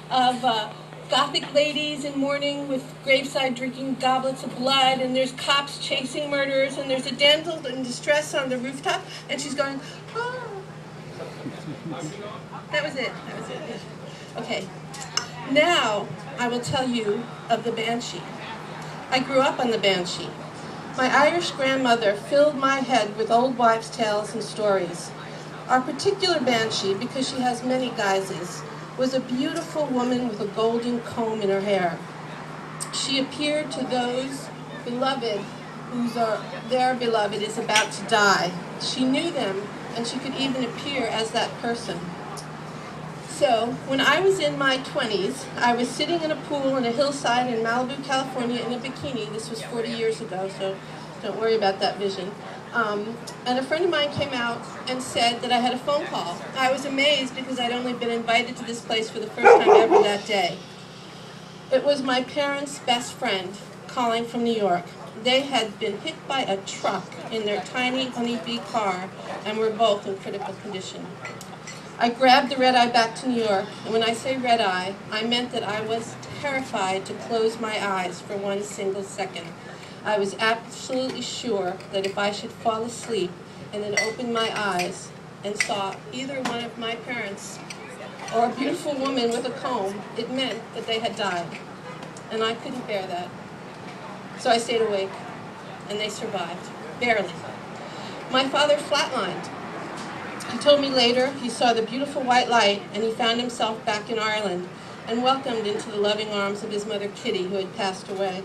of Gothic ladies in mourning with graveside drinking goblets of blood, and there's cops chasing murderers, and there's a damsel in distress on the rooftop, and she's going, oh. That was it. That was it. Okay. Now I will tell you of the Banshee. I grew up on the Banshee. My Irish grandmother filled my head with old wives' tales and stories. Our particular Banshee, because she has many guises, was a beautiful woman with a golden comb in her hair. She appeared to those beloved their beloved is about to die. She knew them, and she could even appear as that person. So, when I was in my 20s, I was sitting in a pool on a hillside in Malibu, California in a bikini. This was 40 years ago, so don't worry about that vision. And a friend of mine came out and said that I had a phone call. I was amazed because I'd only been invited to this place for the first time ever that day. It was my parents' best friend calling from New York. They had been hit by a truck in their tiny honeybee car and were both in critical condition. I grabbed the red-eye back to New York, and when I say red-eye, I meant that I was terrified to close my eyes for one single second. I was absolutely sure that if I should fall asleep and then open my eyes and saw either one of my parents or a beautiful woman with a comb, it meant that they had died. And I couldn't bear that. So I stayed awake, and they survived, barely. My father flatlined. He told me later he saw the beautiful white light, and he found himself back in Ireland and welcomed into the loving arms of his mother Kitty, who had passed away.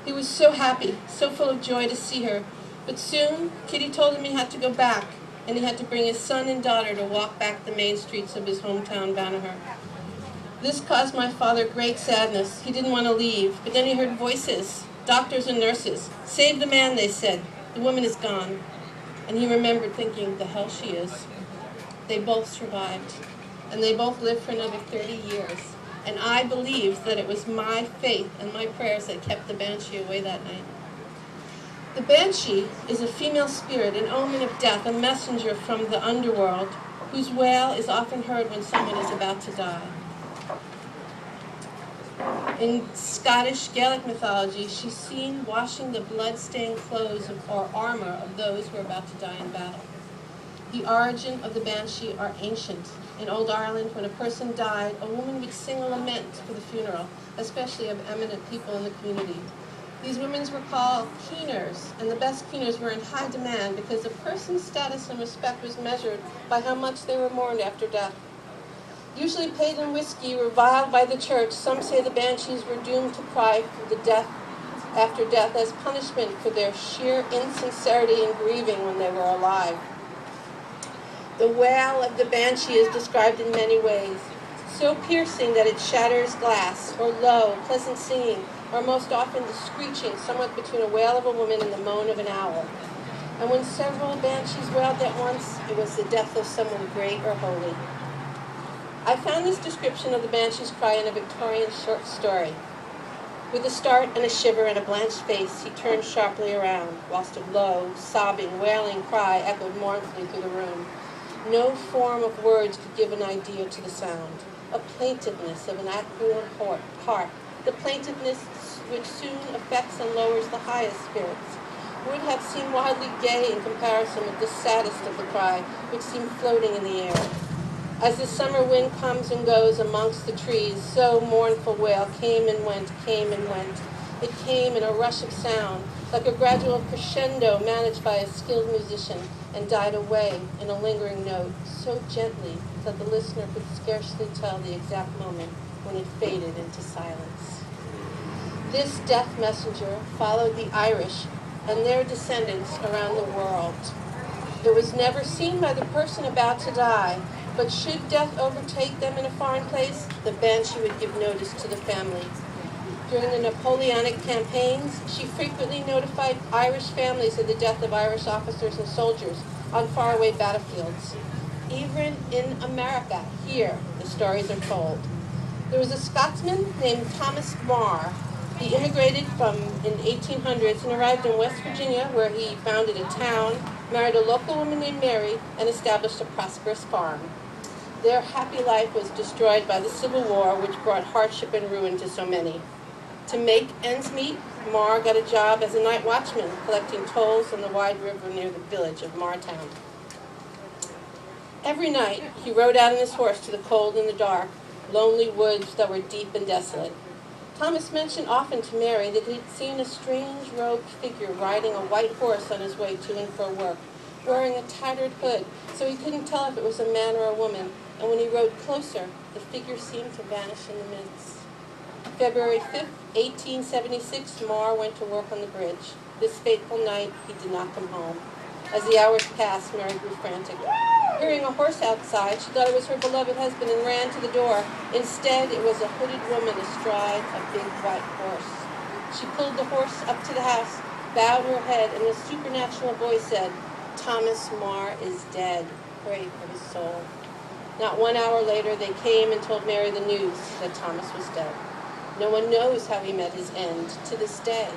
He was so happy, so full of joy to see her, but soon Kitty told him he had to go back, and he had to bring his son and daughter to walk back the main streets of his hometown, Banagher. This caused my father great sadness. He didn't want to leave, but then he heard voices, doctors and nurses. Save the man, they said. The woman is gone. And he remembered thinking, the hell she is. They both survived, and they both lived for another 30 years. And I believe that it was my faith and my prayers that kept the Banshee away that night. The Banshee is a female spirit, an omen of death, a messenger from the underworld, whose wail is often heard when someone is about to die. In Scottish Gaelic mythology, she's seen washing the blood-stained clothes or armor of those who are about to die in battle. The origin of the Banshee are ancient. In old Ireland, when a person died, a woman would sing a lament for the funeral, especially of eminent people in the community. These women were called keeners, and the best keeners were in high demand because a person's status and respect was measured by how much they were mourned after death. Usually paid in whiskey, reviled by the church, some say the Banshees were doomed to cry for the death after death as punishment for their sheer insincerity in grieving when they were alive. The wail of the Banshee is described in many ways, so piercing that it shatters glass, or low, pleasant singing, or most often the screeching, somewhat between a wail of a woman and the moan of an owl. And when several Banshees wailed at once, it was the death of someone great or holy. I found this description of the Banshee's cry in a Victorian short story. With a start and a shiver and a blanched face, he turned sharply around, whilst a low, sobbing, wailing cry echoed mournfully through the room. No form of words could give an idea to the sound. A plaintiveness of an affluent heart, the plaintiveness which soon affects and lowers the highest spirits, would have seemed wildly gay in comparison with the saddest of the cry, which seemed floating in the air. As the summer wind comes and goes amongst the trees, so mournful wail came and went, came and went. It came in a rush of sound, like a gradual crescendo managed by a skilled musician, and died away in a lingering note, so gently that the listener could scarcely tell the exact moment when it faded into silence. This death messenger followed the Irish and their descendants around the world. It was never seen by the person about to die, but should death overtake them in a foreign place, the Banshee would give notice to the family. During the Napoleonic campaigns, she frequently notified Irish families of the death of Irish officers and soldiers on faraway battlefields. Even in America, here, the stories are told. There was a Scotsman named Thomas Marr. He immigrated in 1800s and arrived in West Virginia, where he founded a town, married a local woman named Mary, and established a prosperous farm. Their happy life was destroyed by the Civil War, which brought hardship and ruin to so many. To make ends meet, Marr got a job as a night watchman, collecting tolls on the wide river near the village of Marrtown. Every night, he rode out on his horse to the cold and the dark, lonely woods that were deep and desolate. Thomas mentioned often to Mary that he'd seen a strange robed figure riding a white horse on his way to and fro work, wearing a tattered hood, so he couldn't tell if it was a man or a woman, and when he rode closer, the figure seemed to vanish in the mist. February 5th, 1876, Marr went to work on the bridge. This fateful night, he did not come home. As the hours passed, Mary grew frantic. Hearing a horse outside, she thought it was her beloved husband and ran to the door. Instead, it was a hooded woman astride a big white horse. She pulled the horse up to the house, bowed her head, and a supernatural voice said, "Thomas Marr is dead. Pray for his soul." Not 1 hour later, they came and told Mary the news that Thomas was dead. No one knows how he met his end to this day.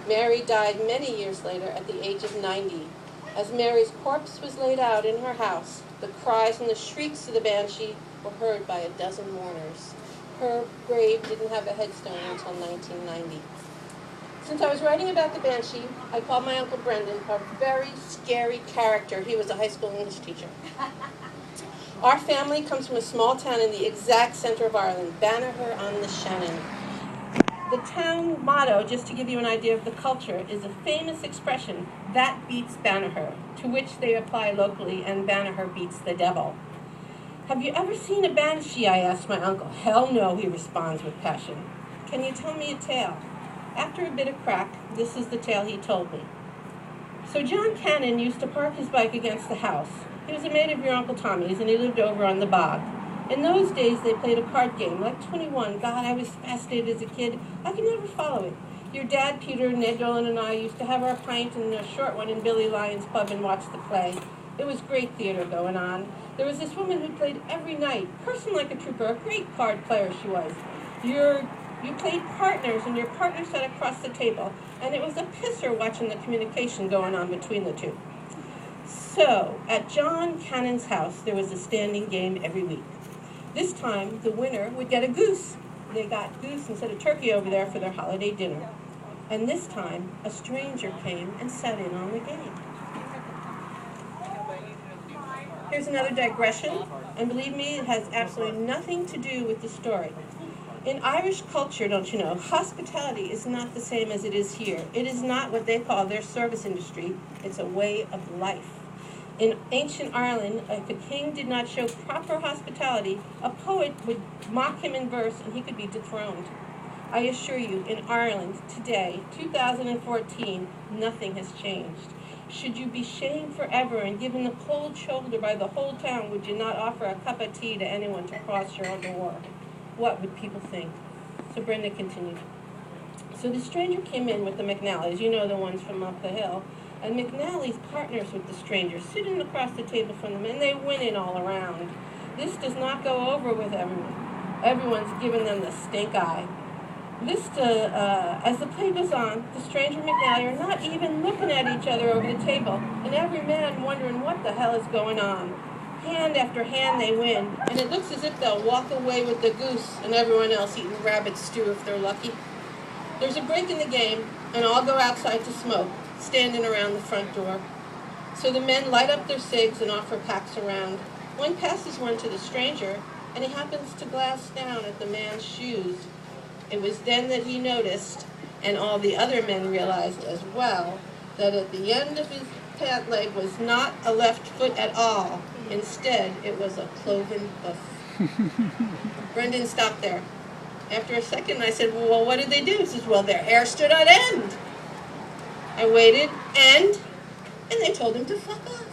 Mary died many years later at the age of 90. As Mary's corpse was laid out in her house, the cries and the shrieks of the Banshee were heard by a dozen mourners. Her grave didn't have a headstone until 1990. Since I was writing about the Banshee, I called my Uncle Brendan a very scary character. He was a high school English teacher. Our family comes from a small town in the exact center of Ireland, Banagher on the Shannon. The town motto, just to give you an idea of the culture, is a famous expression, "That beats Banagher," to which they apply locally, and Banagher beats the devil. "Have you ever seen a banshee?" I asked my uncle. "Hell no," he responds with passion. "Can you tell me a tale?" After a bit of crack, this is the tale he told me. So John Cannon used to park his bike against the house. He was a mate of your Uncle Tommy's, and he lived over on the bog. In those days, they played a card game, like 21. God, I was fascinated as a kid. I could never follow it. Your dad, Peter, Ned Dolan, and I used to have our pint and a short one in Billy Lyon's pub and watch the play. It was great theater going on. There was this woman who played every night, person like a trooper, a great card player she was. You played partners, and your partner sat across the table, and it was a pisser watching the communication going on between the two. So, at John Cannon's house, there was a standing game every week. This time, the winner would get a goose. They got goose instead of turkey over there for their holiday dinner. And this time, a stranger came and sat in on the game. Here's another digression, and believe me, it has absolutely nothing to do with the story. In Irish culture, don't you know, hospitality is not the same as it is here. It is not what they call their service industry. It's a way of life. In ancient Ireland, if a king did not show proper hospitality, a poet would mock him in verse and he could be dethroned. I assure you, in Ireland today, 2014, nothing has changed. Should you be shamed forever and given the cold shoulder by the whole town, would you not offer a cup of tea to anyone to cross your door? What would people think? So Brenda continued. So the stranger came in with the McNallys, you know, the ones from up the hill, and McNally's partners with the stranger, sitting across the table from them, and they win it all around. This does not go over with everyone. Everyone's giving them the stink eye. As the play goes on, the stranger and McNally are not even looking at each other over the table, and every man wondering what the hell is going on. Hand after hand they win, and it looks as if they'll walk away with the goose and everyone else eating rabbit stew if they're lucky. There's a break in the game, and all go outside to smoke, standing around the front door. So the men light up their cigs and offer packs around. One passes one to the stranger, and he happens to glance down at the man's shoes. It was then that he noticed, and all the other men realized as well, that at the end of his pant leg was not a left foot at all. Instead, it was a cloven hoof. Brendan stopped there. After a second, I said, well, what did they do? He says, well, their hair stood on end. I waited, and they told him to fuck off.